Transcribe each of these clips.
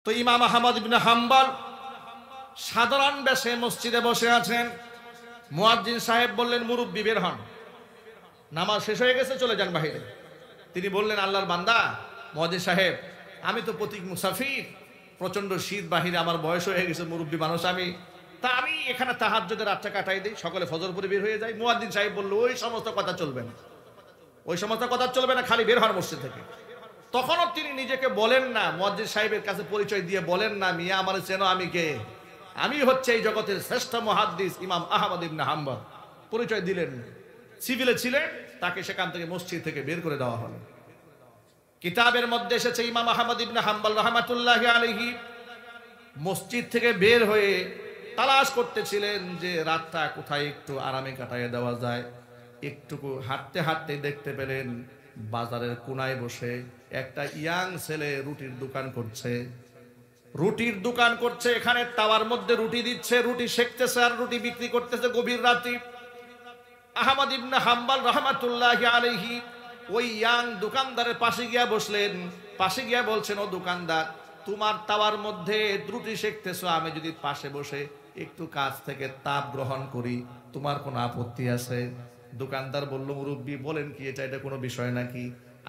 তো ইমাম আহমদ ইবনে হাম্বল সাধারণ বেশে মসজিদে বসে আছেন। মুয়াজ্জিন সাহেব বললেন, মুরব্বি বের হন, নামাজ শেষ হয়ে গেছে, চলে যান বাহিরে। তিনি বললেন, আল্লাহর বান্দা মুয়াজ্জিন সাহেব, আমি তো পথিক মুসাফির, প্রচন্ড শীত, বাহিরে আমার বয়স হয়ে গেছে, মুরব্বী মানুষ আমি এখানে তাহাজ্জুদের রাতটা কাটাই দিই, সকলে ফজর পরে বের হয়ে যায়। মুয়াজ্জিন সাহেব বলল, ওই সমস্ত কথা চলবে না, ওই সমস্ত কথা চলবে না, খালি বের হন মসজিদ থেকে। তখনও তিনি নিজেকে বলেন না, মুয়াজ্জিন সাহেবের কাছে পরিচয় দিয়ে বলেন না, মিয়া আমার চেনো, আমি কে? আমি হচ্ছে এই জগতের শ্রেষ্ঠ মুহাদ্দিস ইমাম আহমদ ইবনে হাম্বল। পরিচয় দিলেন। সিভিলে ছিলেন, তাকে সেখান থেকে মসজিদ থেকে বের করে দেওয়া হলো। কিতাবের মধ্যে এসেছে ইমাম আহমদ ইবনে হাম্বল রাহমাতুল্লাহি আলাইহি মসজিদ থেকে বের হয়ে তালাশ করতেছিলেন যে রাতটা কোথায় একটু আরামে কাটাইয়ে দেওয়া যায়। একটুকু হাঁটতে হাঁটতে দেখতে পেলেন বাজারের কোনায় বসে একটা ইয়াং ছেলে রুটির দোকান করছে। এখানে তাওয়ার মধ্যে রুটি দিচ্ছে, রুটি সেকতেছে আর রুটি বিক্রি করতেছে গভীর রাতে। আহমদ ইবনে হাম্বল রাহমাতুল্লাহি আলাইহি ওই ইয়াং দোকানদারের পাশে গিয়া বসলেন। পাশে গিয়া বলছেন, ও দোকানদার, তোমার তাওয়ার মধ্যে রুটি সেকতেছো, আমি যদি পাশে বসে একটু কাছ থেকে তাপ গ্রহণ করি, তোমার কোনো আপত্তি আছে? দোকানদার বলল, মুরব্বি বলেন কি, এটা কোনো বিষয় নাকি?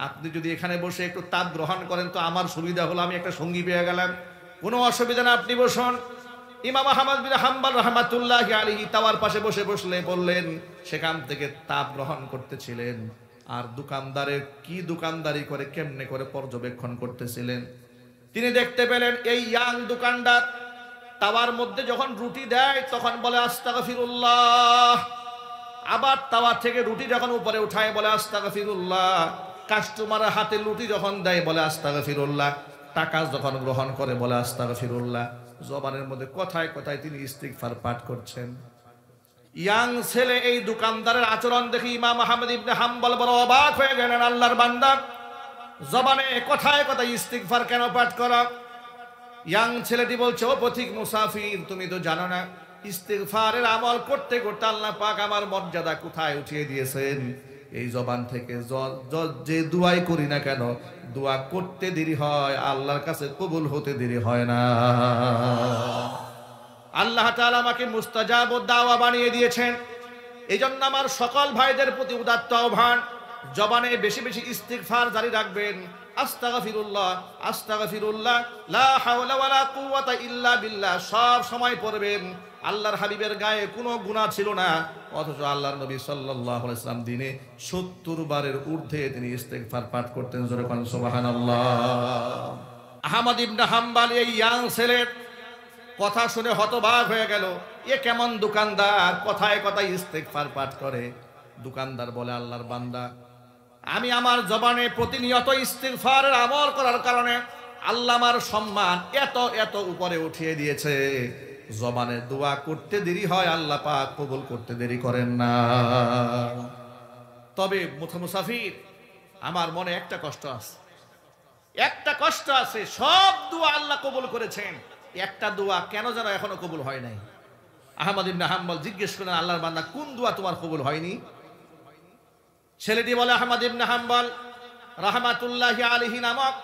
আপনি যদি এখানে বসে একটু তাপ গ্রহণ করেন তো আমার সুবিধা হলো, আমি একটা সঙ্গী পেয়ে গেলাম, কোনো অসুবিধা না, আপনি বসুন। ইমাম আহমদ বিন হাম্বল রাহমাতুল্লাহি আলাইহি তাওয়ার পাশে বললেন, সেখান থেকে তাপ গ্রহণ করতেছিলেন। আর দোকানদারের কি দোকানদারি করে, কেমনে করে পর্যবেক্ষণ করতেছিলেন। তিনি দেখতে পেলেন এই ইয়াং দোকানদার তাওয়ার মধ্যে যখন রুটি দেয় তখন বলে আস্তাগফিরুল্লাহ, আবার তাওয়া থেকে রুটি যখন উপরে উঠায় বলে আস্তাগফিরুল্লাহ, কাস্টমারের হাতে রুটি যখন দেয় বলে আস্তাগফিরুল্লাহ, টাকা যখন গ্রহণ করে বলে আস্তাগফিরুল্লাহ। জবানের মধ্যে কথায় কথায় তিনি ইস্তিগফার পাঠ করছেন। ইয়াং ছেলে এই দোকানদারের আচরণ দেখে ইমাম আহমদ ইবনে হাম্বল বড় অবাক হয়ে গেলেন। আল্লাহর বান্দা, জবানে কথায় কথায় ইস্তিগফার কেন পাঠ করা? ইয়াং ছেলেটি বলছে, ও পথিক মুসাফির, তুমি তো জানো না ইস্তিগফারের আমল করতে করতে আল্লাহ পাক আমার মর্যাদা কোথায় উঠিয়ে দিয়েছেন। এই জবান থেকে যে দুয়াই করি না কেন, দোয়া করতে দেরি হয়, আল্লাহর কাছে কবুল হতে দেরি হয় না। আল্লাহ তাআলা আমাকে মুস্তাজাব দাওয়া বানিয়ে দিয়েছেন। এই জন্য আমার সকল ভাইদের প্রতি উদাত্ত আহ্বান, জবানে বেশি বেশি ইস্তিগফার জারি রাখবেন। আস্তাগফিরুল্লাহ, আস্তাগফিরুল্লাহ, লা হাওলা ওয়ালা কুওয়াতা ইল্লা বিল্লাহ সব সময় পড়বেন। আল্লাহর হাবিবের গায়ে কোনো গুনাহ ছিল না, অথচ আল্লাহর নবী সাল্লাল্লাহু আলাইহি ওয়াসাল্লাম দিনে 70 বারের ঊর্ধ্বে তিনি ইস্তিগফার পাঠ করতেন। জোরে কোন সুবহানাল্লাহ। আহমদ ইবনে হাম্বল এই ইয়াং ছেলের কথা শুনে হতবাক হয়ে গেল। এ কেমন দোকানদার, কথায় কথায় ইস্তিগফার পাঠ করে। দোকানদার বলে, আল্লাহর বান্দা, আমি আমার জবানে প্রতিনিয়ত ইস্তিগফারের আমল করার কারণে আল্লাহ আমার সম্মান এত এত উপরে উঠিয়ে দিয়েছে। জবানে দোয়া করতে দেরি হয়, আল্লাহ পাক কবুল করতে দেরি করেন না। তবে মুসাফির, আমার মনে একটা কষ্ট আছে, সব দোয়া আল্লাহ কবুল করেছেন, একটা দোয়া কেন যেন এখনো কবুল হয় নাই। আহমদ ইবনে হাম্বল জিজ্ঞেস করেন, আল্লাহর বান্দা, কোন দোয়া তোমার কবুল হয়নি? ছেলেটি বলে, আহমদ ইবনে হাম্বল রাহমাতুল্লাহি আলাইহি নামক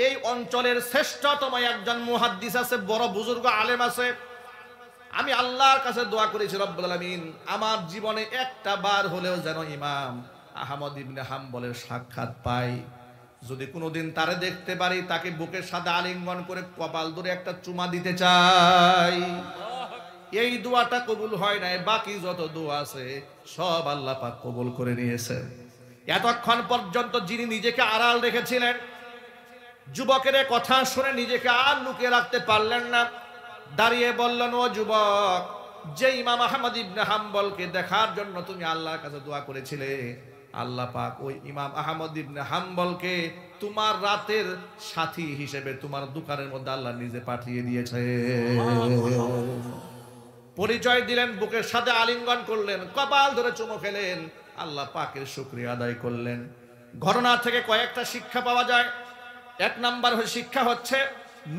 এই অঞ্চলের শ্রেষ্ঠতম একজন মুহাদ্দিস আছে, বড় বুজুর্গ আলেম আছে। আমি আল্লাহর কাছে দোয়া করেছি, রব্বুল আলামিন আমার জীবনে একটা বার হলেও যেন ইমাম আহমদ ইবনে হাম্বলের সাক্ষাৎ পাই। যদি কোনোদিন তারে দেখতে পারি, তাকে বুকের সাথে আলিঙ্গন করে কপাল ধরে একটা চুমা দিতে চাই। এই দোয়াটা কবুল হয় নাই, বাকি যত দোয়া আছে সব আল্লাহ পাক কবুল করে নিয়েছেন। এতক্ষণ পর্যন্ত যিনি নিজেকে আড়াল রেখেছিলেন, যুবকের কথা শুনে নিজেকে আর লুকিয়ে রাখতে পারলেন না, দাঁড়িয়ে বললেন, ও যুবক, যে ইমাম আহমদ ইবনে হাম্বলকে দেখার জন্য তুমি আল্লাহর কাছে দোয়া করেছিলে, আল্লাহ পাক ওই ইমাম আহমদ ইবনে হাম্বলকে তোমার রাতের সাথী হিসেবে তোমার দোকানের মধ্যে আল্লাহ নিজে পাঠিয়ে দিয়েছে। পরিচয় দিলেন, বুকের সাথে আলিঙ্গন করলেন, কপাল ধরে চুমু খেলেন, আল্লাহ পাকের শুকরিয়া আদায় করলেন। ঘটনা থেকে কয়েকটা শিক্ষা পাওয়া যায়। এক নাম্বার শিক্ষা হচ্ছে,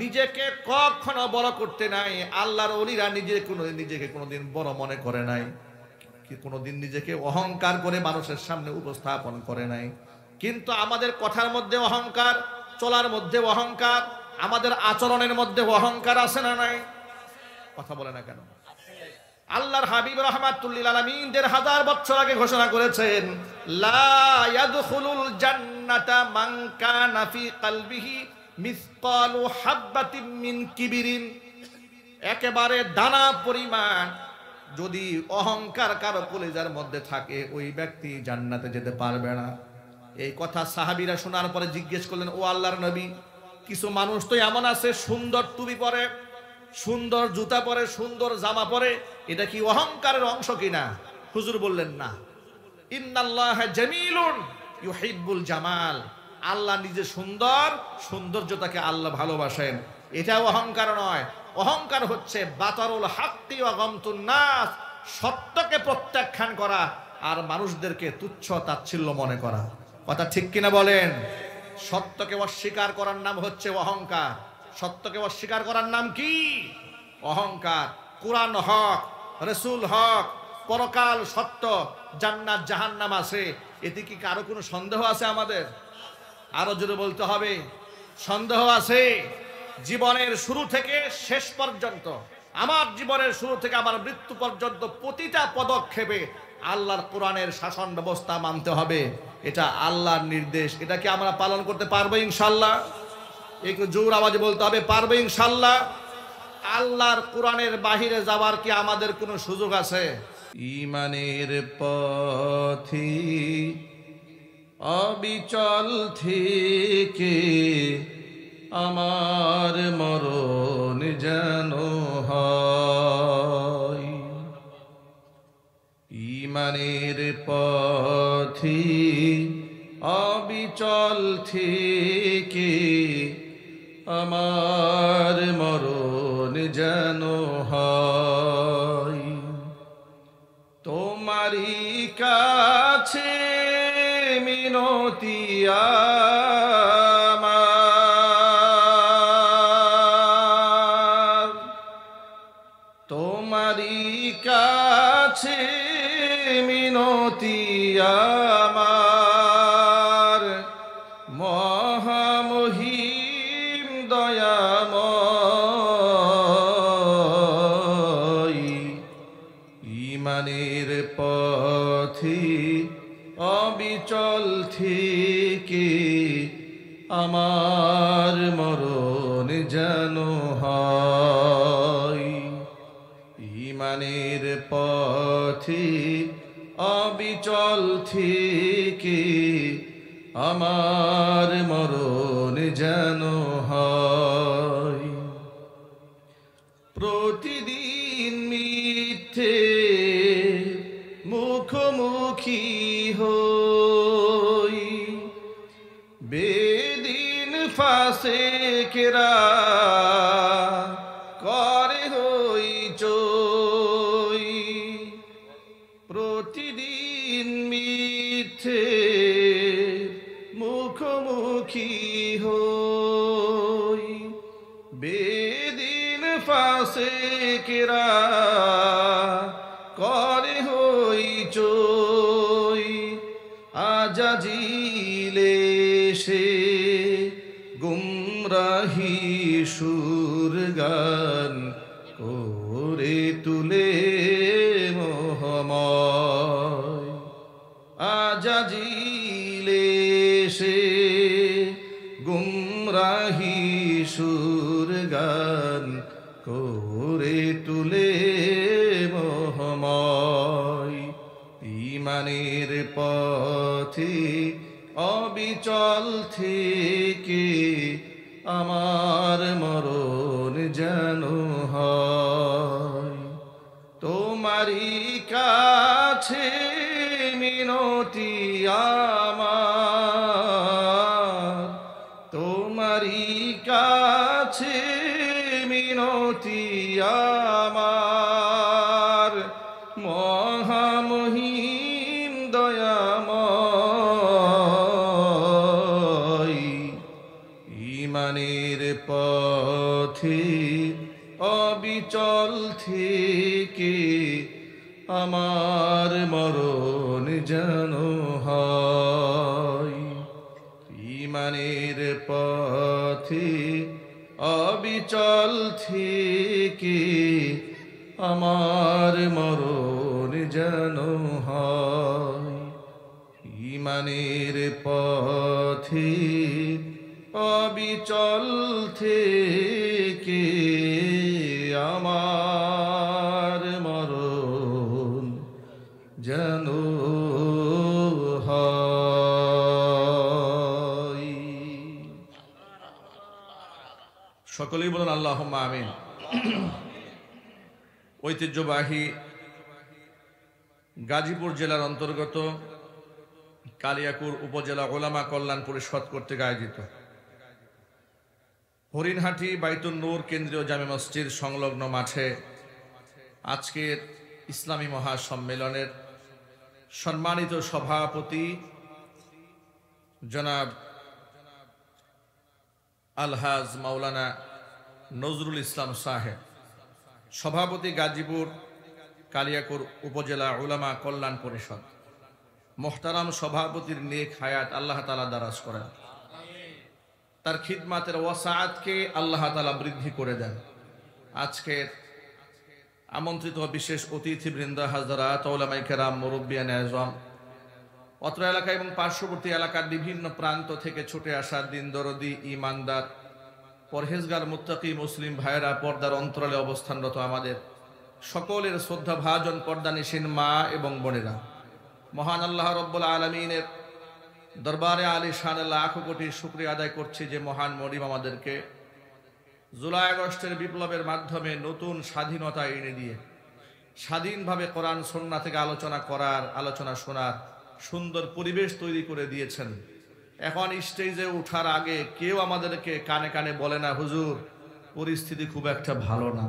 নিজেকে কখনো বড় করতে নাই। আল্লাহর ওলিরা নিজেকে কোনোদিন বড় মনে করে নাই, কোনোদিন নিজেকে অহংকার করে মানুষের সামনে উপস্থাপন করে নাই। কিন্তু আমাদের কথার মধ্যে অহংকার, চলার মধ্যে অহংকার, আমাদের আচরণের মধ্যে অহংকার আছে না নাই? কথা বলে না কেন? আল্লাহর হাবিব রাহমাতুল লিল আলামিন ১৫০০ বছর আগে ঘোষণা করেছেন, লা ইয়াদখুলুল জান্নাতা মান কানা ফি কলবিহি মিসকালু হাববাতিন মিন কিবরিন। একেবারে দানা পরিমাণ যদি অহংকার কারো কলিজার মধ্যে থাকে, ওই ব্যক্তি জান্নাতে যেতে পারবে না। এই কথা সাহাবীরা শোনার পরে জিজ্ঞেস করলেন, ও আল্লাহর নবী, কিছু মানুষ তো এমন আছে সুন্দর টুপি পরে, সুন্দর জুতা পরে, সুন্দর জামা পরে, এটা কি অহংকারের অংশ কিনা? হুজুর বললেন না, ইন্নাল্লাহা জামিলুন ইউহিব্বুল জামাল। আল্লাহ নিজে সুন্দর, সৌন্দর্যতাকে আল্লাহ ভালোবাসেন। এটা অহংকার নয়। অহংকার হচ্ছে বাতারুল হাক্কি ওয়া গামতুন নাস, সত্যকে প্রত্যাখ্যান করা আর মানুষদেরকে তুচ্ছ তাচ্ছিল্য মনে করা। কথা ঠিক কিনা বলেন? সত্যকে অস্বীকার করার নাম হচ্ছে অহংকার। সত্যকে অস্বীকার করার নাম কি? অহংকার। কোরআন হক, রাসূল হক, পরকাল সত্য, জান্নাত জাহান্নাম আছে, এতে কি কারো কোনো সন্দেহ আছে? আমাদের আরো জোরে বলতে হবে, সন্দেহ আছে? জীবনের শুরু থেকে শেষ পর্যন্ত, আমার জীবনের শুরু থেকে আমার মৃত্যু পর্যন্ত প্রতিটা পদক্ষেপে আল্লাহর কোরআনের শাসন ব্যবস্থা মানতে হবে। এটা আল্লাহর নির্দেশ। এটা কি আমরা পালন করতে পারবো ইনশাআল্লাহ? একটু জোর আওয়াজে বলতে হবে, পারবো ইনশাআল্লাহ। আল্লাহর কোরআনের বাহিরে যাওয়ার কি আমাদের কোনো সুযোগ আছে? ঈমানের পথে অবিচল থেকে আমার মরণ যেন হয়। ঈমানের পথে অবিচল থেকে আমার মরণ যেন হয়। তোমারই কাছে মিনতি আমার, তোমারই কাছে মিনতি আমার, মহামহিম দয়াময়। ঈমানের পথে অবিচল থেকে আমার মরণ যেন হয়। ঈমানের পথে অবিচল থেকে আমার মরণ যেন হয়। প্রতিদিন মিথ্যে মুখোমুখি হই, বেদিন ফাসেকেরা করে হইচই। প্রতিদিন মিথ্যে মুখোমুখি হই, বেদিন ফাসেকেরা করে হইচই। আজাজিলে সে গুমরাহি সুর গান করে তুলে মোহময়। আজাজিলে সে গুমরাহি সুর গান করে তুলে মোহময়। ঈমানের পথে অবিচল থেকে আমার মরণ যেন হয়। তোমারই কাছে মিনতি আমার, তোমারই কাছে মিনতি আমার, মহামহিম দয়াময়। ঈমানের পথে অবিচল থেকে আমার মরণ যেন হয়। ঈমানের পথে অবিচল থেকে আমার মরণ যেন হয় ঈমানের পথে অবিচল থেকে আমার মরণ যেন হয়। সকলেই বলুন আল্লাহুম্মা আমিন। ঐতিহ্যবাহী গাজীপুর জেলার অন্তর্গত কালিয়াকুর উপজেলা ওলামা কল্যাণ পরিষদ কর্তৃক আয়োজিত হরিণহাটি বাইতুন নূর কেন্দ্রীয় জামে মসজিদ সংলগ্ন মাঠে আজকের ইসলামী মহাসম্মেলনের সম্মানিত সভাপতি জনাব আলহাজ মাওলানা নজরুল ইসলাম সাহেব, সভাপতি গাজীপুর কালিয়াকুর উপজেলা উলামা কল্যাণ পরিষদ, মোহতারাম সভাপতির নেক হায়াত আল্লাহ তাআলা দারাজ করেন, তার খিদমাতের ওয়াসাআতকে আল্লাহ তাআলা বৃদ্ধি করে দেন। আজকের আমন্ত্রিত বিশেষ অতিথিবৃন্দ হাজরাত, উলামায়ে কেরাম, মুরব্বিয়ানে আযম, অত্র এলাকা এবং পার্শ্ববর্তী এলাকার বিভিন্ন প্রান্ত থেকে ছুটে আসা দিন দরদি, ইমানদার, পরহেজগার, মুত্তাকি মুসলিম ভাইয়েরা, পর্দার অন্তরালে অবস্থানরত আমাদের সকলের শ্রদ্ধা ভাজন পর্দানিসীন মা এবং বোনেরা, মহান আল্লাহ রব্বুল আলামিনের দরবারে আলিশান লাখ কোটি শুকরিয়া আদায় করছি যে মহান মরিম আমাদেরকে জুলাই আগস্টের বিপ্লবের মাধ্যমে নতুন স্বাধীনতা এনে দিয়ে স্বাধীনভাবে কোরআন সুন্নাহ থেকে আলোচনা করার, আলোচনা শোনার সুন্দর পরিবেশ তৈরি করে দিয়েছেন। এখন স্টেজে ওঠার আগে কেউ আমাদেরকে কানে কানে বলে না, হুজুর পরিস্থিতি খুব একটা ভালো না।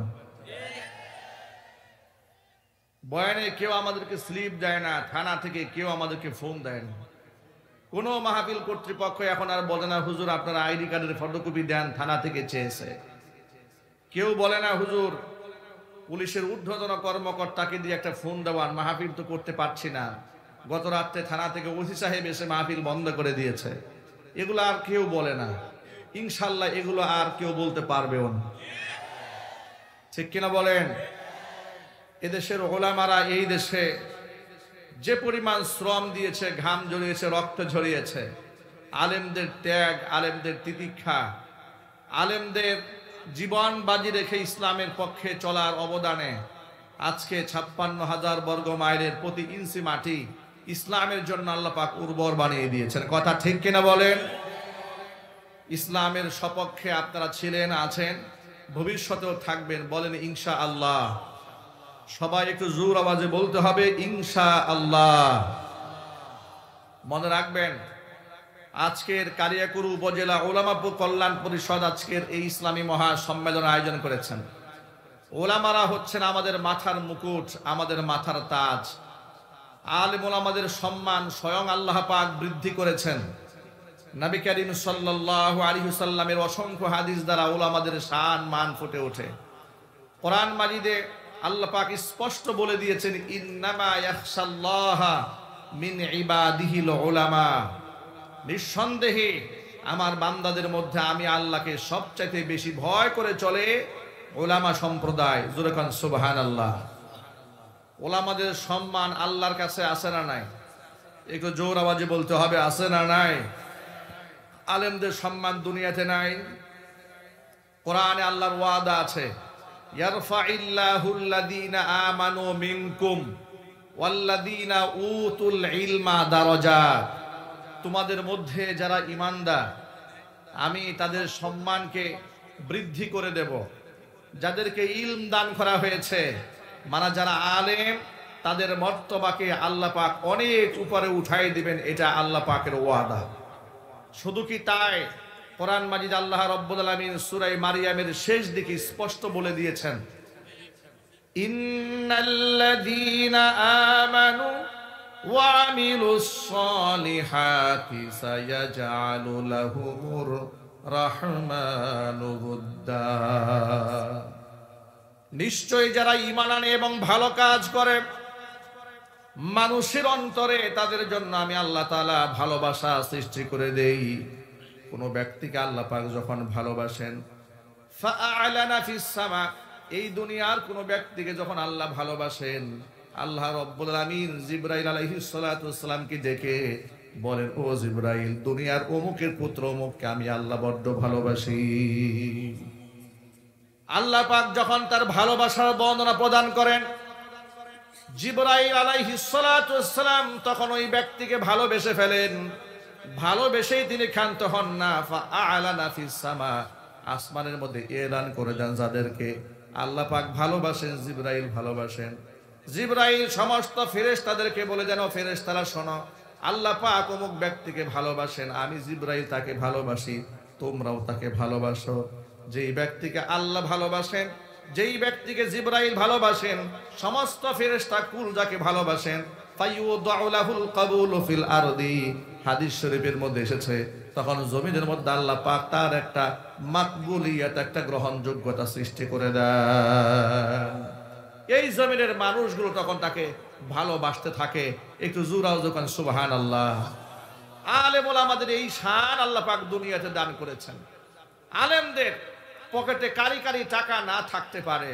বয়ানে কেউ আমাদেরকে স্লিপ দেয় না, থানা থেকে কেউ আমাদেরকে ফোন দেয় না, কোনো মাহফিল কর্তৃপক্ষ এখন আর বলে না হুজুর আপনার আইডি কার্ডের ফটোকপি দেন, থানা থেকে চেয়েছে। কেউ বলে না হুজুর পুলিশের ঊর্ধ্বতন কর্মকর্তাকে দিয়ে একটা ফোন দেওয়ান, মাহফিল তো করতে পারছি না, গত রাত্রে থানা থেকে ওসি সাহেব এসে মাহফিল বন্ধ করে দিয়েছে। এগুলো আর কেউ বলে না, ইনশাল্লাহ এগুলো আর কেউ বলতে পারবেও না, ঠিক কিনা বলেন? এদেশের ওলামারা এই দেশে যে পরিমাণ শ্রম দিয়েছে, ঘাম ঝরিয়েছে, রক্ত ঝরিয়েছে, আলেমদের ত্যাগ, আলেমদের তিতিক্ষা, আলেমদের জীবন বাজি রেখে ইসলামের পক্ষে চলার অবদানে আজকে 56,000 বর্গ মাইলের প্রতি ইঞ্চি মাটি ইসলামের জন্য আল্লাহ পাক উর্বর বানিয়ে দিয়েছেন। কথা ঠিক কিনা বলেন? ইসলামের সপক্ষে আপনারা ছিলেন, আছেন, ভবিষ্যতেও থাকবেন, বলেন ইনশাআল্লাহ। সবাই একটু জোর আওয়াজে বলতে হবে ইনশাআল্লাহ। মনে রাখবেন আজকের কালিয়াকুর উপজেলা উলামা কল্যাণ পরিষদ আজকের এই ইসলামী মহাসম্মেলন আয়োজন করেছেন। ওলামারা হচ্ছেন আমাদের মাথার মুকুট, আমাদের মাথার তাজ। আলেম ওলামাদের সম্মান স্বয়ং আল্লাহ পাক বৃদ্ধি করেছেন। নবী করিম সাল্লাল্লাহু আলাইহি ওয়াসাল্লামের অসংখ্য হাদিস দ্বারা ওলামাদের শান মান ফুটে ওঠে। কোরআন মাজিদে আল্লাহ পাক স্পষ্ট বলে দিয়েছেন ইন্নামা ইয়াখশাল্লাহা মিন ইবাদিহিল উলামা, নিঃসন্দেহে আমার বান্দাদের মধ্যে আমি আল্লাহকে সবচাইতে বেশি ভয় করে চলে ওলামা সম্প্রদায়। জোরে কোন সুবহানাল্লাহ। ওলামাদের সম্মান আল্লাহর কাছে আছে না নাই? একটু জোর আওয়াজে বলতে হবে, আছে না নাই? আলেমদের সম্মান দুনিয়াতে নাই? কোরআনে আল্লাহর ওয়াদা আছে ইয়ারফাইল্লাহুল্লাযীনা আমানু মিনকুম ওয়াল্লাযীনা উতুল ইলমা দারাজাত। তোমাদের মধ্যে যারা ঈমানদার আমি তাদের সম্মানকে বৃদ্ধি করে দেব, যাদেরকে ইলম দান করা হয়েছে, মানে যারা আলেম, তাদের মর্তবাকে আল্লাহ পাক অনেক উপরে উঠাই দিবেন, এটা আল্লাহ পাকের ওয়াদা। শুধু কি তাই, কোরআন মাজিদ আল্লাহ রাব্বুল আলামিন সূরা মারিয়ামের শেষ দিকে স্পষ্ট বলে দিয়েছেন ইন্নাল্লাযীনা আমানু ওয়া আমিলুস সলিহাতি সায়াজআলু লাহুমুর রাহমানু উদ্দা। নিশ্চয় যারা ঈমান আনে এবং ভালো কাজ করে মানুষের অন্তরে তাদের জন্য আমি আল্লাহ তাআলা ভালোবাসা সৃষ্টি করে দেই। কোন ব্যক্তিকে আল্লাহ পাক যখন ভালোবাসেন ফাআলানা ফিস সামা, এই দুনিয়ার কোন ব্যক্তিকে যখন আল্লাহ ভালোবাসেন, আল্লাহ রাব্বুল আলামিন জিবরাইল আলাইহিস সালাতু ওয়াসসালামকে ডেকে বলেন, ও জিবরাইল, দুনিয়ার অমুকের পুত্র অমুককে আমি আল্লাহ বড্ড ভালোবাসি। আল্লাহ পাক যখন তার ভালোবাসার বর্ণনা প্রদান করেন, জিবরাইল আলাইহিস সালাতু ওয়াসসালাম তখন ওই ব্যক্তিকে ভালোবেসে ফেলেন। ভালোবেসেই তিনি ক্ষান্ত হন না, ফাআলানা ফিস সামা, আসমানের মধ্যে এলান করে দেন যাদেরকে আল্লাহ পাক ভালোবাসেন, জিবরাইল ভালোবাসেন। জিবরাইল সমস্ত ফেরেশতাদেরকে বলে দেন, ও ফেরেশতারা শোনো, আল্লাহ পাক অমুক ব্যক্তিকে ভালোবাসেন, আমি জিবরাইল তাকে ভালোবাসি, তোমরাও তাকে ভালোবাসো। যেই ব্যক্তিকে আল্লাহ ভালোবাসেন, যেই ব্যক্তিকে জিবরাইল ভালোবাসেন, সমস্ত ফেরেশতা কুল যাকে ভালোবাসেন, ফায়ুদাউ লাহুল কাবুলু ফিল আরদি, হাদিস শরীফের মধ্যে এসেছে, তখন জমিনের মধ্যে আল্লাহ পাক তার একটা মাকবুলিয়াত, একটা গ্রহণযোগ্যতা সৃষ্টি করে দেন। এই জমিনের মানুষগুলো তখন তাকে ভালোবাসতে থাকে। একটু জোরাও যখন সুবহানাল্লাহ। আলেম ওলামাদের এই শান আল্লাহ পাক দুনিয়াতে দান করেছেন। আলেমদের পকেটে কারি কারি টাকা না থাকতে পারে,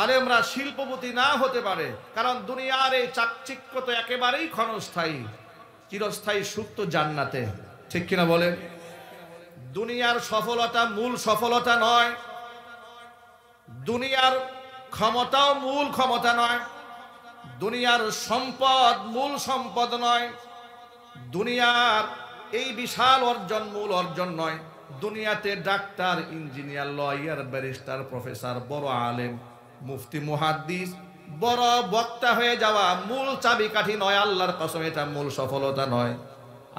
আলেমরা শিল্পপতি না হতে পারে, কারণ দুনিয়ার এই চাকচিক্য তো একেবারেই ক্ষণস্থায়ী, চিরস্থায়ী সুখ তো জান্নাতে, ঠিক কিনা বলেন? দুনিয়ার সফলতা মূল সফলতা নয়, দুনিয়ার ক্ষমতাও মূল ক্ষমতা নয়, দুনিয়ার সম্পদ মূল সম্পদ নয়, দুনিয়ার এই বিশাল অর্জন মূল অর্জন নয়। দুনিয়াতে doctor, engineer, lawyer, barrister, professor, বড় আলেম, মুফতি, মুহাদ্দিস, বড় বক্তা হয়ে যাওয়া মূল চাবিকাঠি নয়। আল্লাহর কসম, এটা মূল সফলতা নয়।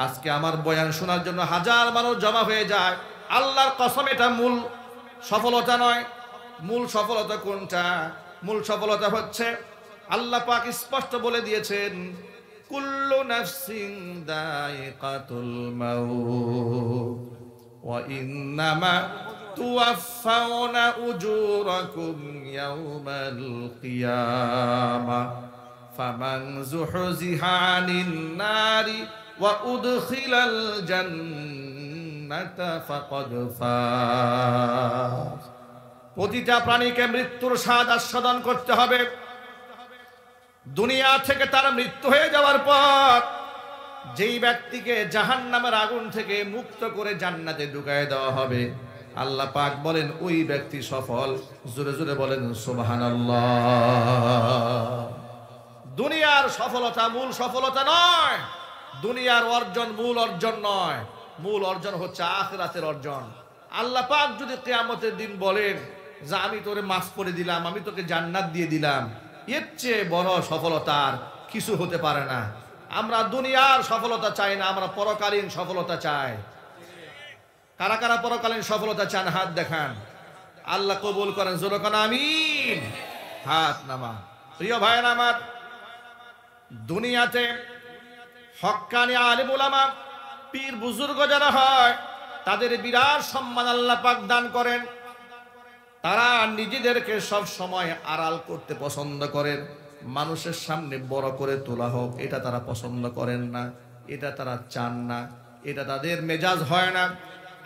আজকে আমার বয়ান শোনার জন্য হাজার মানুষ জমা হয়ে যায়, আল্লাহর কসম এটা মূল সফলতা নয়। মূল সফলতা কোনটা? মূল সফলতা হচ্ছে আল্লাহ পাক স্পষ্ট বলে দিয়েছেন, কুল্লু নাফসিন দায়িকাতুল মাউত ওয়া ইন্নামা তুওয়াফাউনা উজুরাকুম ইয়াওমাল কিয়ামাহ ফামান যুহজিহা আনিন নারি ওয়া উদখিলাল জান্নাতা ফাকাদ ফাজ। প্রতিটা প্রাণীকে মৃত্যুর স্বাদ আস্বাদন করতে হবে। দুনিয়া থেকে তার মৃত্যু হয়ে যাওয়ার পর যেই ব্যক্তিকে জাহান্নামের আগুন থেকে মুক্ত করে জান্নাতে ঢুকায় দেওয়া হবে, আল্লাহ পাক বলেন ওই ব্যক্তি সফল। জোরে জোরে বলেন সুবহানাল্লাহ। দুনিয়ার সফলতা মূল সফলতা নয়, দুনিয়ার অর্জন মূল অর্জন নয়। মূল অর্জন হচ্ছে আখিরাতের অর্জন। আল্লাহ পাক যদি কিয়ামতের দিন বলেন যে আমি তোরে মাফ করে দিলাম, আমি তোকে জান্নাত দিয়ে দিলাম, এর চেয়ে বড় সফলতার কিছু হতে পারে না। আমরা দুনিয়ার সফলতা চাই না, আমরা পরকালীন সফলতা চাই। কারা কারা পরকালীন সফলতা চান? হাত দেখান। আল্লাহ কবুল করেন, জোরে কোন আমিন। হাত নামা। প্রিয় ভাইয়েরা আমার, দুনিয়াতে হক্কানি আলেম উলামা, পীর বুজুর্গ যারা হয়, তাদের বিরাট সম্মান আল্লাহ পাক দান করেন। তারা নিজেদেরকে সব সময় আড়াল করতে পছন্দ করেন। মানুষের সামনে বড় করে তোলা হোক, এটা তারা পছন্দ করেন না, এটা তারা চান না, এটা তাদের মেজাজ হয় না।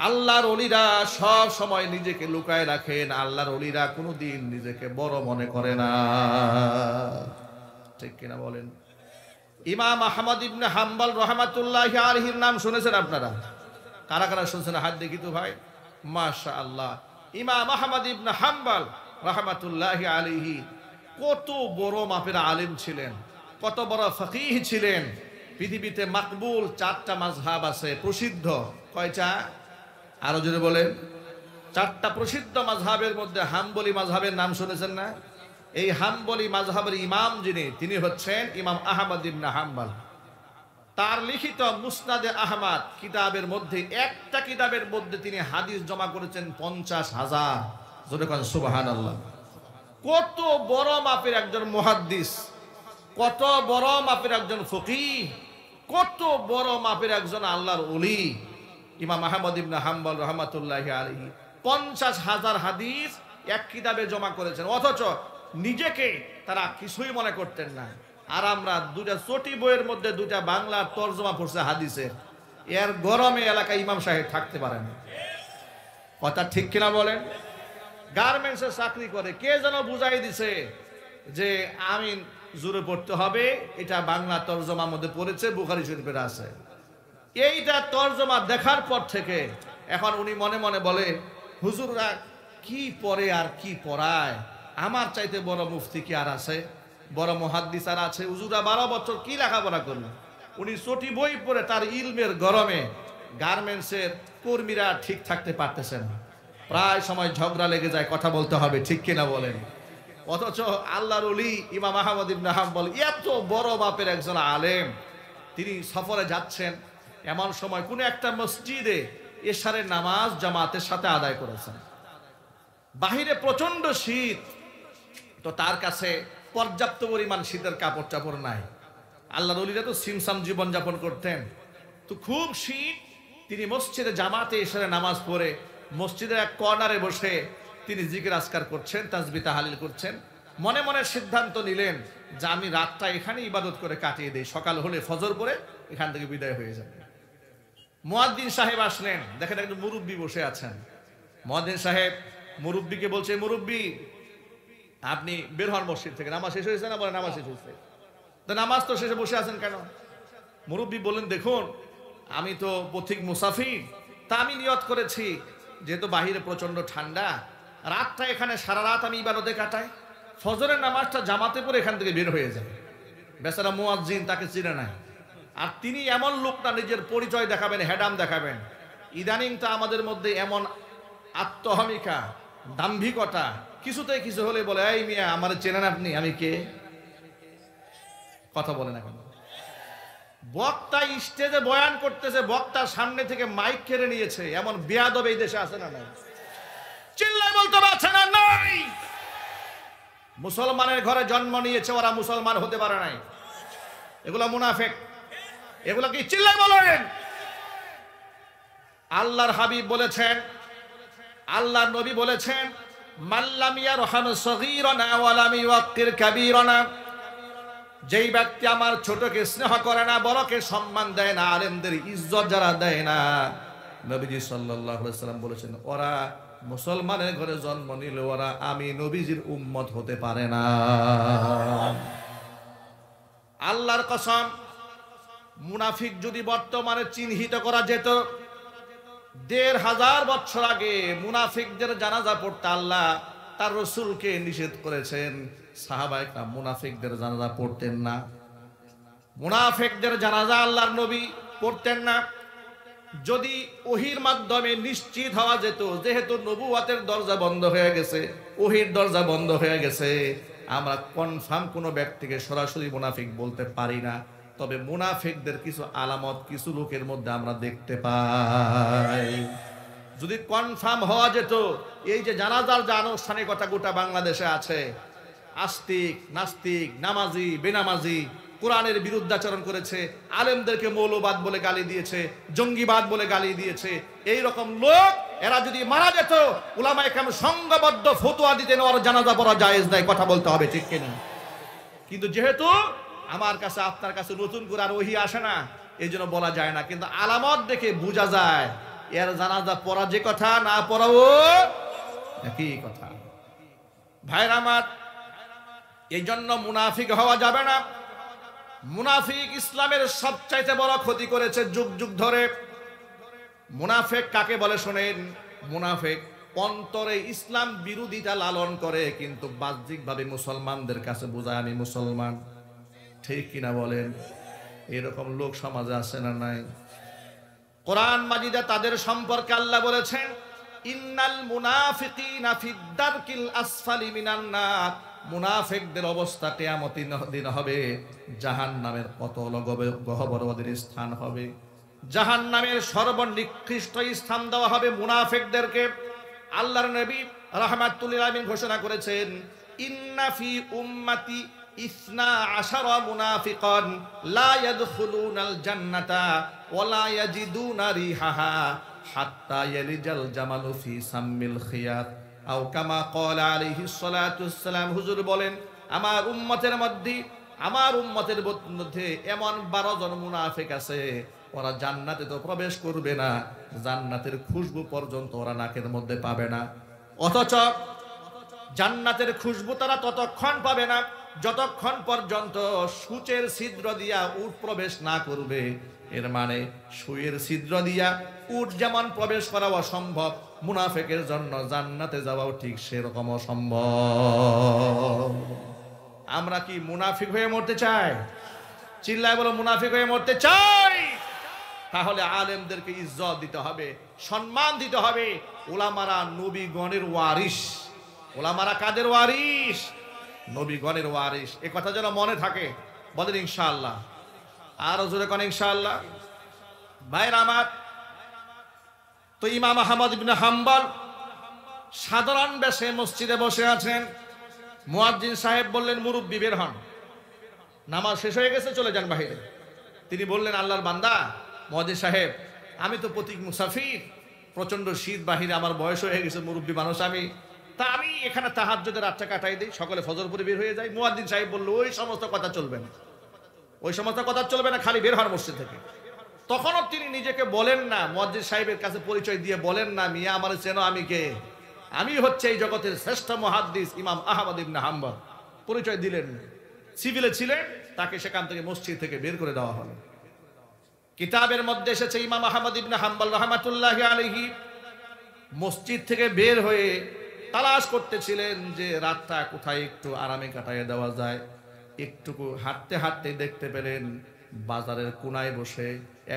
আল্লাহর ওলিরা সব সময় নিজেকে লুকায় রাখেন। আল্লাহর ওলিরা কোনোদিন নিজেকে বড় মনে করে না, ঠিক কিনা বলেন? ইমাম আহমদ ইবনে হাম্বল রাহমাতুল্লাহি আলাইহির নাম শুনেছেন আপনারা? কারা কারা শুনছেন? হাত দেখি তো ভাই। মাশাআল্লাহ। ইমাম আহমদ ইবনে হাম্বল রাহমাতুল্লাহি আলাইহি কত বড় মাপের আলেম ছিলেন, কত বড় ফকিহ ছিলেন। পৃথিবীতে মাকবুল 4টা মাযহাব আছে, প্রসিদ্ধ। কয়টা? আরো জোরে বলেন। 4টা প্রসিদ্ধ মাযহাবের মধ্যে হাম্বলি মাযহাবের নাম শুনেছেন না? এই হাম্বলি মাযহাবের ইমাম যিনি, তিনি হচ্ছেন ইমাম আহমদ ইবনে হাম্বল। তার লিখিত মুসনাদে আহমদ কিতাবের মধ্যে, একটা কিতাবের মধ্যে তিনি হাদিস জমা করেছেন 50,000। জোরে কোন সুবহানাল্লাহ। কত বড় মাপের একজন মুহাদ্দিস, কত বড় মাপের একজন ফকিহ, কত বড় মাপের একজন আল্লাহর ওলি ইমাম আহমদ ইবনে হাম্বল রাহমাতুল্লাহি আলাইহি। 50,000 হাদিস এক কিতাবে জমা করেছেন, অথচ নিজেকে তারা কিছুই মনে করতেন না। আর আমরা 2টা চটি বইয়ের মধ্যে 2টা বাংলা তরজমা পড়ছে হাদিসের, এর গরমে এলাকায় ইমাম সাহেব থাকতে পারেন। কথা ঠিক কিনা বলেন? গার্মেন্টসে চাকরি করে, কে যেন বুঝাই দিছে যে আমিন জোরে পড়তে হবে, এটা বাংলা তরজমার মধ্যে পড়েছে, বুখারী শরীফের আছে। এইটা তরজমা দেখার পর থেকে এখন উনি মনে মনে বলে, হুজুররা কি পড়ে আর কি পড়ায়, আমার চাইতে বড় মুফতি কি আর আছে, বড় মুহাদ্দিস আর আছে? হুজুররা 12 বছর কি লেখাপড়া করলো? উনি চটি বই পড়ে তার ইলমের গরমে গার্মেন্টসের কর্মীরা ঠিক থাকতে পারতেছেন, প্রায় সময় ঝগড়া লেগে যায়, কথা বলতে হবে, ঠিক কিনা বলেন? অথচ আল্লাহর ওলি ইমাম আহমদ ইবনে হাম্বল এত বড় মাপের একজন আলেম, তিনি সফরে যাচ্ছেন, এমন সময় কোন একটা মসজিদে এশারের নামাজ জামাতের সাথে আদায় করেছেন। বাহিরে প্রচন্ড শীত, তো তার কাছে পর্যাপ্ত পরিমাণ শীতের কাপড় চাপড় নাই। আল্লাহর ওলিরা তো সিমসাম জীবনযাপন করতেন, তো খুব শীত। তিনি মসজিদে জামাতে এশারের নামাজ পড়ে মসজিদের এক কর্নারে বসে তিনি জিকির আজকার করছেন, তাসবিহ তাহলিল করছেন। মনে মনে সিদ্ধান্ত নিলেন যে আমি রাতটা এখানে ইবাদত করে কাটিয়ে দেই, সকাল হলে ফজর পরে এখান থেকে বিদায় হয়ে যাবে। মুয়াজ্জিন সাহেব আসলেন, দেখেন একজন মুরব্বী বসে আছেন। মুয়াজ্জিন সাহেব মুরব্বীকে বলছে, মুরব্বী আপনি বের হন মসজিদ থেকে, নামাজ শেষ হয়েছে না? বলে নামাজ শেষ হয়েছে। তো নামাজ তো শেষে বসে আছেন কেন? মুরব্বী বললেন, দেখুন আমি তো পথিক মুসাফির, তা আমি নিয়ত করেছি যেহেতু বাহিরে প্রচন্ড ঠান্ডা, রাতটা এখানে সারা রাত আমি ইবাদতে কাটাই, ফজরের নামাজটা জামাতে পড়ে এখান থেকে বের হয়ে যায়। বেচারা মুয়াজ্জিন তাকে চিনে নাই, আর তিনি এমন লোক না নিজের পরিচয় দেখাবেন, হেডাম দেখাবেন। ইদানিং তা আমাদের মধ্যে এমন আত্মহমিকা, দাম্ভিকতা, কিছুতেই কিছু হলে বলে, এই মিয়া আমার চেনেন আপনি, আমি কে? কথা বলে না কেন? বক্তা স্টেজে বয়ান করতেছে, বক্তার সামনে থেকে মাইক কেড়ে নিয়েছে, এমন বেয়াদব এই দেশে আছে না নাই? চিল্লায় বলতে পারছে না? নাই। মুসলমানের ঘরে জন্ম নিয়েছে, ওরা মুসলমান হতে পারে নাই, এগুলা মুনাফিক। এগুলা কি চিল্লায় বলেন? আল্লাহর হাবিব বলেছেন, আল্লাহর নবী বলেছেন, মাল্লাম ইয়ারহাম সগীরানা ওয়া লাম ইউক্কির কাবীরানা, যেই ব্যক্তি আমার ছোটকে স্নেহ করে না, বড়কে সম্মান দেয় না, আলেমদের ইজ্জত যারা দেয় না, নবীজি সাল্লাল্লাহু আলাইহি সাল্লাম বলেছেন ওরা মুসলমানের ঘরে জন্ম নিলে ওরা আমি নবীজির উম্মত হতে পারে না। আল্লাহর কসম, মুনাফিক যদি বর্তমানে চিহ্নিত করা যেত, ১৫০০ বছর আগে মুনাফিকদের জানাজা পড়তে আল্লাহ তার রাসূলকে নিষেধ করেছেন। সাহাবায়ে কেরাম মুনাফিকদের জানাজা পড়তেন না, মুনাফিকদের জানাজা আল্লাহর নবী পড়তেন না। যদি ওহির মাধ্যমে নিশ্চিত হওয়া যেত, যেহেতু নবুয়তের দরজা বন্ধ হয়ে গেছে, ওহির দরজা বন্ধ হয়ে গেছে, আমরা কনফার্ম কোনো ব্যক্তিকে সরাসরি মুনাফিক বলতে পারি না। তবে মুনাফিকদের কিছু আলামত কিছু লোকের মধ্যে আমরা দেখতে পাই। যদি কনফার্ম হওয়া যেত, এই যে জানাজার যে আনুষ্ঠানিকতা গোটা বাংলাদেশে আছে, আস্তিক নাস্তিক, নামাজি বেনামাজি, কোরআনের বিরুদ্ধাচরণ করেছে, আলেমদেরকে মৌলবাদ বলে গালি দিয়েছে, জঙ্গিবাদ বলে গালি দিয়েছে, এই রকম লোক এরা যদি মারা যেত, উলামায়ে কেরাম সংঘবদ্ধ ফতোয়া দিতেন ওর জানাজা পড়া জায়েজ নাই। কথা বলতে হবে, ঠিক কিনা? কিন্তু যেহেতু আমার কাছে আপনার কাছে নতুন করে আর ওহী আসে না, এই জন্য বলা যায় না। কিন্তু আলামত দেখে বোঝা যায় এর জানাজা পড়া যে কথা, না পড়াও একই কথা। ভাইরা আমার, এই জন্য মুনাফিক হওয়া যাবে না। মুনাফিক ইসলামের সবচাইতে বড় ক্ষতি করেছে যুগ যুগ ধরে। মুনাফিক কাকে বলে শোনেন? মুনাফিক অন্তরে ইসলাম বিরোধিতা লালন করে, কিন্তু বাহ্যিকভাবে মুসলমানদের কাছে বোঝায় আমি মুসলমান। ঠিক কিনা বলেন? এরকম লোক সমাজে আছে না নাই? কোরআন মাজিদে তাদের সম্পর্কে আল্লাহ বলেছেন, ইন্নাল মুনাফিকিনা ফিদ দারকিল আসফালি মিনান নার, মুনাফিকদের অবস্থা কিয়ামতের দিন হবে জাহান্নামের অতল গহ্বরের স্থান হবে। জাহান্নামের সর্বনিকৃষ্ট স্থান দেওয়া হবে মুনাফিকদেরকে। আল্লাহর নবী রাহমাতুল লিল আলামিন ঘোষণা করেছেন, ইন্না ফি উম্মতি 12 মুনাফিকান লা ইয়াদখুলুনাল জান্নাতা ওয়া লা ইয়াজিদুনা রিহাহা হাত্তা ইয়ালিজাল জামালু ফি সাম্মিল খিয়াত আও কামা ক্বালা আলাইহিস সালাতু ওয়াসসালাম। হুজুর বলেন, আমার উম্মতের মধ্যে এমন 12 জন মুনাফিক আছে, ওরা জান্নাতে তো প্রবেশ করবে না, জান্নাতের খুশবু পর্যন্ত ওরা নাকের মধ্যে পাবে না। অথচ জান্নাতের খুশবু তারা ততক্ষণ পাবে না যতক্ষণ পর্যন্ত সূচের ছিদ্র দিয়া উট প্রবেশ না করবে। এর মানে সুয়ের ছিদ্র দিয়া উট যেমন প্রবেশ করা অসম্ভব, মুনাফিকের জন্য জান্নাতে যাওয়াও ঠিক সেরকম অসম্ভব। আমরা কি মুনাফিক হয়ে মরতে চাই? চিল্লায় বলো, মুনাফিক হয়ে মরতে চাই? তাহলে আলেমদেরকে ইজ্জত দিতে হবে, সম্মান দিতে হবে। ওলামারা নবীগণের ওয়ারিস। ওলামারা কাদের ওয়ারিস? নবীগণের ওয়ারিস। এ কথা যেন মনে থাকে। বলেন ইনশাআল্লাহ। আর জোরে কোন ইনশাআল্লাহ। ভাইরা আমার, তো ইমাম আহমদ ইবনে হাম্বল সাধারণ বেশে মসজিদে বসে আছেন। মুয়াজ্জিন সাহেব বললেন, মুরব্বি বের হন, নামাজ শেষ হয়ে গেছে, চলে যান বাহিরে। তিনি বললেন, আল্লাহর বান্দা মুয়াজ্জিন সাহেব, আমি তো প্রতীক মুসাফির, প্রচন্ড শীত, বাহিরে আমার বয়স হয়ে গেছে, মুরব্বী মানুষ আমি, তা আমি এখানে তাহাজ্জুদের রাতটা কাটাই দিই, সকালে ফজর পরে বের হয়ে যাই। মুয়াজ্জিন সাহেব বলল, ওই সমস্ত কথা চলবে না, ওই সমস্ত কথা চলবে না, খালি বের হন মসজিদ থেকে। তখনও তিনি নিজেকে বলেন না, মুয়াজ্জিন সাহেবের কাছে পরিচয় দিয়ে বলেন না, মিয়া আমার চেনো, আমি কে? আমি হচ্ছে এই জগতের শ্রেষ্ঠ মুহাদ্দিস ইমাম আহমদ ইবনে হাম্বল। পরিচয় দিলেন না। সিভিলে ছিলেন, তাকে সেখান থেকে মসজিদ থেকে বের করে দেওয়া হলো। কিতাবের মধ্যে এসেছে ইমাম আহমদ ইবনে হাম্বল রাহমাতুল্লাহি আলাইহি মসজিদ থেকে বের হয়ে তালাশ করতেছিলেন যে রাতটা কোথায় একটু আরামে কাটাইয়ে দেওয়া যায়। একটুকু হাঁটতে হাঁটতে দেখতে পেলেন বাজারের কোনায় বসে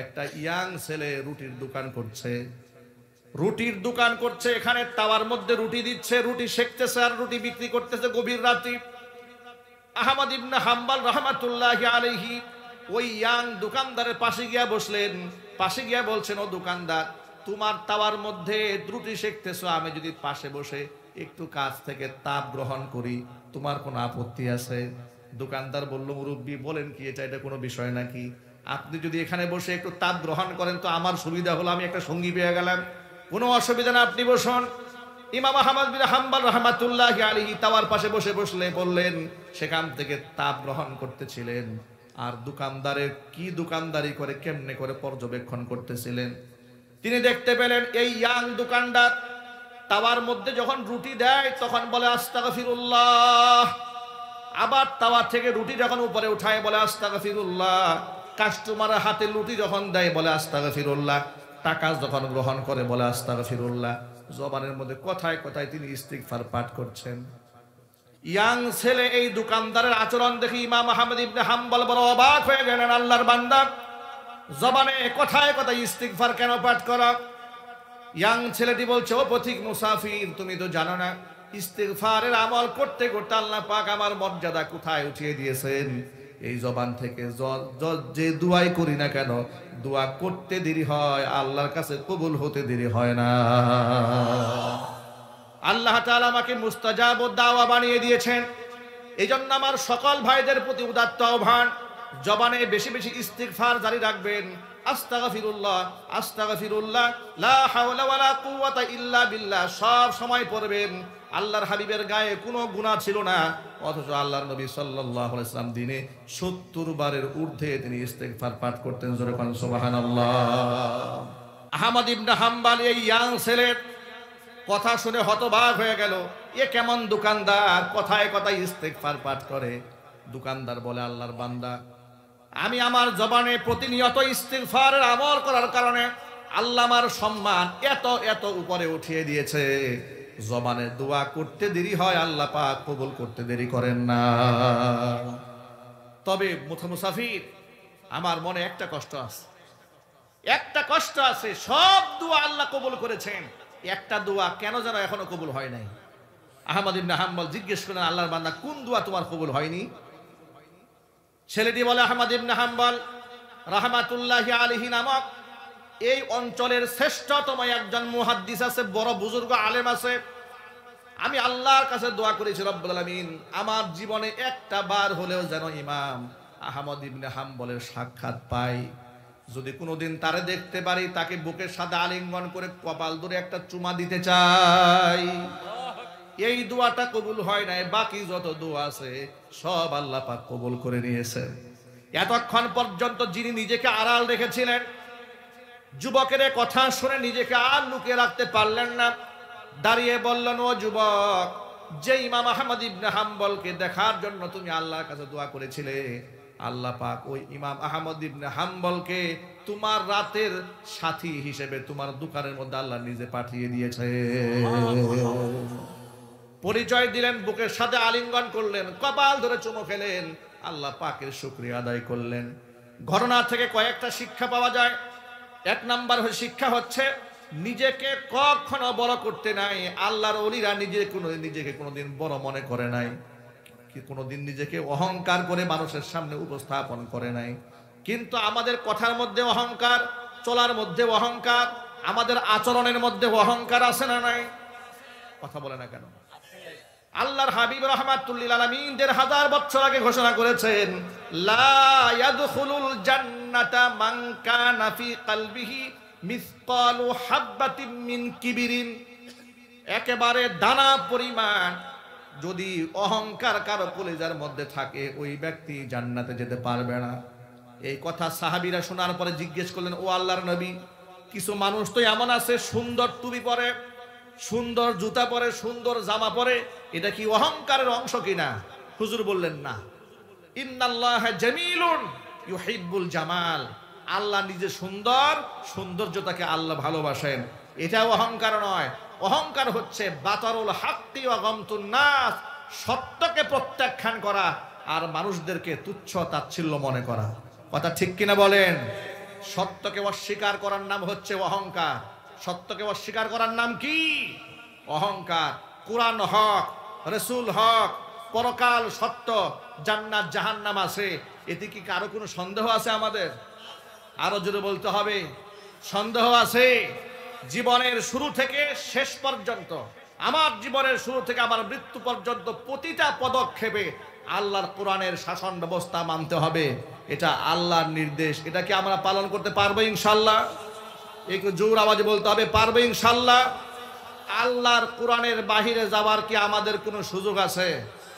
একটা ইয়াং ছেলে রুটির দোকান করছে। রুটির দোকান করছে, এখানে তাওয়ার মধ্যে রুটি দিচ্ছে, রুটি সেকতেছে আর রুটি বিক্রি করতেছে গভীর রাতে। আহমদ ইবনে হাম্বল রাহমাতুল্লাহি আলাইহি ওই ইয়াং দোকানদারের পাশে গিয়া বসলেন। পাশে গিয়া বলছেন, ও দোকানদার, তোমার তাওয়ার মধ্যে রুটি সেকতেছো, আমি যদি পাশে বসে একটু কাছ থেকে তাপ গ্রহণ করি, তোমার কোনো আপত্তি আছে? দোকানদার বলল, মুরব্বী বলেন কি, এটা কোনো বিষয় নাকি? আপনি যদি এখানে বসে একটু তাপ গ্রহণ করেন তো আমার সুবিধা হলো, আমি একটা সঙ্গী পেয়ে গেলাম, কোনো অসুবিধা না, আপনি বসুন। ইমাম আহমদ বিন হাম্বল রাহমাতুল্লাহি আলাইহি তাওয়ার পাশে বসলে বললেন, সেখান থেকে তাপ গ্রহণ করতেছিলেন। আর দোকানদারের কি দোকানদারি করে, কেমনে করে পর্যবেক্ষণ করতেছিলেন। তিনি দেখতে পেলেন এই ইয়াং দোকানদার তাওয়ার মধ্যে যখন রুটি দেয় তখন বলে আস্তাগফিরুল্লাহ, আবার তাওয়া থেকে রুটি যখন উপরে উঠায় বলে আস্তাগফিরুল্লাহ, কাস্টমারের হাতে রুটি যখন দেয় বলে আস্তাগফিরুল্লাহ, টাকা যখন গ্রহণ করে বলে আস্তাগফিরুল্লাহ। জবানের মধ্যে কথায় কথায় তিনি ইস্তিগফার পাঠ করছেন। ইয়াং ছেলে এই দোকানদারের আচরণ দেখে ইমাম আহমদ ইবনে হাম্বল বড় অবাক হয়ে গেলেন। আল্লাহর বান্দা, জবানে কথায় কথায় ইস্তিগফার কেন পাঠ করা? ইয়াং ছেলেটি বলছে, ও পথিক মুসাফির, তুমি তো জানো না ইস্তিগফারের আমল করতে করতে আল্লাহ পাক আমার মর্যাদা কোথায় উঠিয়ে দিয়েছেন। এই জবান থেকে যে দুয়াই করি না কেন, দোয়া করতে দেরি হয়, আল্লাহর কাছে কবুল হতে দেরি হয় না। আল্লাহ তাআলা আমাকে মুস্তাজাব দাওয়া বানিয়ে দিয়েছেন। এই জন্য আমার সকল ভাইদের প্রতি উদাত্ত আহ্বান, জবানে বেশি বেশি ইস্তিগফার জারি রাখবেন। আস্তাগফিরুল্লাহ, আস্তাগফিরুল্লাহ, লা হাওলা ওয়ালা কুওয়াতা ইল্লা বিল্লাহ সব সময় পড়বেন। আল্লাহর হাবিবের গায়ে কোনো গুনাহ ছিল না, অথচ আল্লাহর নবী সাল্লাল্লাহু আলাইহি ওয়াসাল্লাম দিনে 70 বারের ঊর্ধ্বে তিনি ইস্তিগফার পাঠ করতেন। জোরে বলেন সুবহানাল্লাহ। আহমদ ইবনে হাম্বল এই ইয়াং ছেলের কথা শুনে হতবাক হয়ে গেল। এ কেমন দোকানদার, কথায় কথায় ইস্তিগফার পাঠ করে। দোকানদার বলে, আল্লাহর বান্দা, আমি আমার জবানে প্রতিনিয়ত ইস্তিগফারের আমল করার কারণে আল্লাহ আমার সম্মান এত এত উপরে উঠিয়ে দিয়েছে। জবানে দোয়া করতে দেরি হয়, আল্লাহ পাক কবুল করতে দেরি করেন না। তবে মুসাফির, আমার মনে একটা কষ্ট আছে, একটা কষ্ট আছে। সব দোয়া আল্লাহ কবুল করেছেন, একটা দোয়া কেন যেন এখনো কবুল হয় নাই। আহমদ ইবনে হাম্বল জিজ্ঞেস করেন, আল্লাহর বান্দা, কোন দোয়া তোমার কবুল হয়নি? ছেলেটি বলে, আহমদ ইবনে হাম্বল রাহমাতুল্লাহি আলাইহি নামক এই অঞ্চলের শ্রেষ্ঠতম একজন মুহাদ্দিস আছে, বড় বুজুর্গ আলেম আছে। আমি আল্লাহর কাছে দোয়া করেছি, রব্বুল আলামিন আমার জীবনে একটা বার হলেও যেন ইমাম আহমদ ইবনে হাম্বলের সাক্ষাৎ পাই। যদি কোনোদিন তারে দেখতে পারি, তাকে বুকের সাথে আলিঙ্গন করে কপাল ধরে একটা চুমা দিতে চাই। এই দোয়াটা কবুল হয় নাই, বাকি যত দোয়া আছে সব আল্লাহ পাক কবুল করে নিয়েছে। এতক্ষণ পর্যন্ত যিনি নিজেকে আড়াল রেখেছিলেন, যুবকের কথা শুনে নিজেকে আর লুকিয়ে রাখতে পারলেন না, দাঁড়িয়ে বললেন, ও যুবক, যে ইমাম আহমদ ইবনে হাম্বলকে দেখার জন্য তুমি আল্লাহর কাছে দোয়া করেছিলে, আল্লাহ পাক ওই ইমাম আহমদ ইবনে হাম্বলকে তোমার রাতের সাথী হিসেবে তোমার দোকানের মধ্যে আল্লাহ নিজে পাঠিয়ে দিয়েছে। পরিচয় দিলেন, বুকের সাথে আলিঙ্গন করলেন, কপাল ধরে চুমো খেলেন, আল্লাহ পাকের শুকরিয়া আদায় করলেন। ঘটনা থেকে কয়েকটা শিক্ষা পাওয়া যায়। এক নাম্বার শিক্ষা হচ্ছে, নিজেকে কখনো বড় করতে নাই। আল্লাহর ওলিরা নিজেকে কোনোদিন বড় মনে করে নাই, কোনোদিন নিজেকে অহংকার করে মানুষের সামনে উপস্থাপন করে নাই। কিন্তু আমাদের কথার মধ্যে অহংকার, চলার মধ্যে অহংকার, আমাদের আচরণের মধ্যে অহংকার আছে না নাই? কথা বলে না কেন? আল্লাহর হাবিব রাহমাতুল লিল আলামিন ১৫০০ বছর আগে ঘোষণা করেছেন, লা ইয়াদখুলুল জান্নাতা মান কানা ফি কলবিহি মিসকালু হাববাতিন মিন কিবরিন। একেবারে দানা পরিমাণ যদি অহংকার কারো কলিজার মধ্যে থাকে, ওই ব্যক্তি জান্নাতে যেতে পারবে না। এই কথা সাহাবীরা শোনার পরে জিজ্ঞেস করলেন, ও আল্লাহর নবী, কিছু মানুষ তো এমন আছে সুন্দর টুপি পরে, সুন্দর জুতা পরে, সুন্দর জামা পরে, এটা কি অহংকারের অংশ কিনা? হুজুর বললেন, না। ইন্নাল্লাহা জামিলুন ইউহিব্বুল জামাল। আল্লাহ নিজে সুন্দর, সৌন্দর্যতাকে আল্লাহ ভালোবাসেন, এটা অহংকার নয়। অহংকার হচ্ছে বাতারুল হাক্কি ওয়া গামতুন নাস, সত্যকে প্রত্যাখ্যান করা আর মানুষদেরকে তুচ্ছ তাচ্ছিল্য মনে করা। কথা ঠিক কিনা বলেন? সত্যকে অস্বীকার করার নাম হচ্ছে অহংকার। সত্যকে অস্বীকার করার নাম কি? অহংকার। কুরআন হক, রাসূল হক, পরকাল সত্য, জান্নাত জাহান্নাম আছে, এতে কি কারো কোনো সন্দেহ আছে? আমাদের আরো জোরে বলতে হবে, সন্দেহ আছে? জীবনের শুরু থেকে শেষ পর্যন্ত, আমার জীবনের শুরু থেকে আমার মৃত্যু পর্যন্ত প্রতিটা পদক্ষেপে আল্লাহর কোরআনের শাসন ব্যবস্থা মানতে হবে। এটা আল্লাহর নির্দেশ। এটা কি আমরা পালন করতে পারবো ইনশাআল্লাহ? একটু জোর আওয়াজে বলতে হবে, পারবে ইনশাআল্লাহ? আল্লাহর কোরআনের বাহিরে যাবার কি আমাদের কোনো সুযোগ আছে?